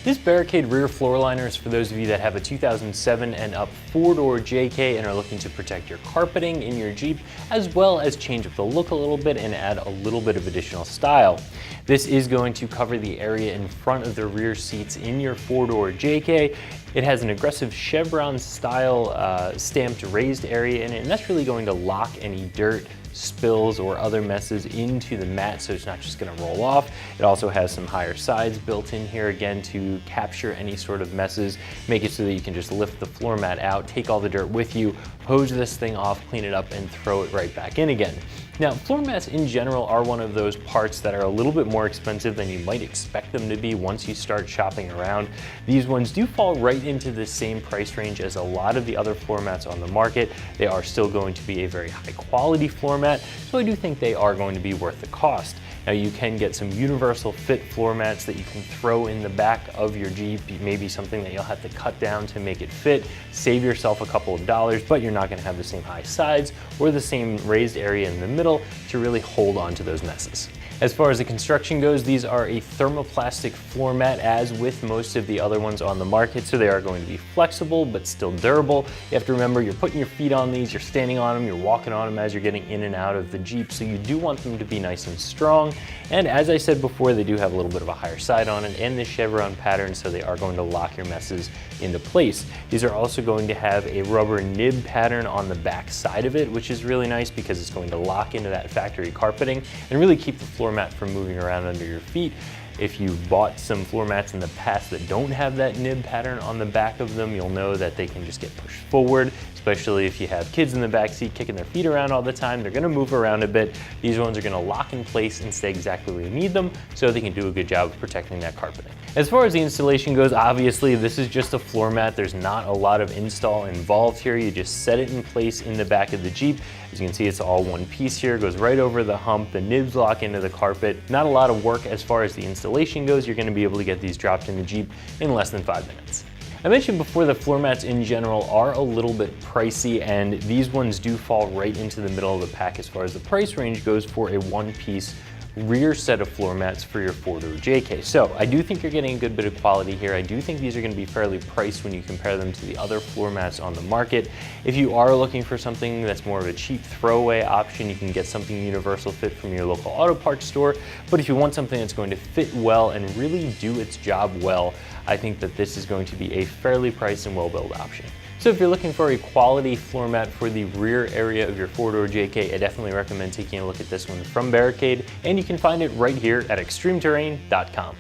This Barricade rear floor liner is for those of you that have a 2007 and up 4-door JK and are looking to protect your carpeting in your Jeep, as well as change up the look a little bit and add a little bit of additional style. This is going to cover the area in front of the rear seats in your 4-door JK. It has an aggressive chevron style stamped raised area in it, and that's really going to lock any dirt, spills, or other messes into the mat, so it's not just going to roll off. It also has some higher sides built in here, again, to capture any sort of messes, make it so that you can just lift the floor mat out, take all the dirt with you, hose this thing off, clean it up, and throw it right back in again. Now, floor mats in general are one of those parts that are a little bit more expensive than you might expect them to be once you start shopping around. These ones do fall right into the same price range as a lot of the other floor mats on the market. They are still going to be a very high quality floor mat, so I do think they are going to be worth the cost. Now, you can get some universal fit floor mats that you can throw in the back of your Jeep, maybe something that you'll have to cut down to make it fit, save yourself a couple of dollars, but you're not going to have the same high sides or the same raised area in the middle to really hold on to those messes. As far as the construction goes, these are a thermoplastic floor mat, as with most of the other ones on the market, so they are going to be flexible but still durable. You have to remember, you're putting your feet on these, you're standing on them, you're walking on them as you're getting in and out of the Jeep, so you do want them to be nice and strong. And as I said before, they do have a little bit of a higher side on it and this chevron pattern, so they are going to lock your messes into place. These are also going to have a rubber nib pattern on the back side of it, which is really nice because it's going to lock into that factory carpeting and really keep the floor mat from moving around under your feet. If you've bought some floor mats in the past that don't have that nib pattern on the back of them, you'll know that they can just get pushed forward, especially if you have kids in the back seat kicking their feet around all the time. They're gonna move around a bit. These ones are gonna lock in place and stay exactly where you need them, so they can do a good job of protecting that carpeting. As far as the installation goes, obviously this is just a floor mat. There's not a lot of install involved here. You just set it in place in the back of the Jeep. As you can see, it's all one piece here. It goes right over the hump. The nibs lock into the carpet. Not a lot of work as far as the installation goes. You're gonna be able to get these dropped in the Jeep in less than 5 minutes. I mentioned before that floor mats in general are a little bit pricey, and these ones do fall right into the middle of the pack as far as the price range goes for a one-piece rear set of floor mats for your 4-door JK. So I do think you're getting a good bit of quality here. I do think these are going to be fairly priced when you compare them to the other floor mats on the market. If you are looking for something that's more of a cheap throwaway option, you can get something universal fit from your local auto parts store. But if you want something that's going to fit well and really do its job well, I think that this is going to be a fairly priced and well-built option. So if you're looking for a quality floor mat for the rear area of your 4-door JK, I definitely recommend taking a look at this one from Barricade, and you can find it right here at extremeterrain.com.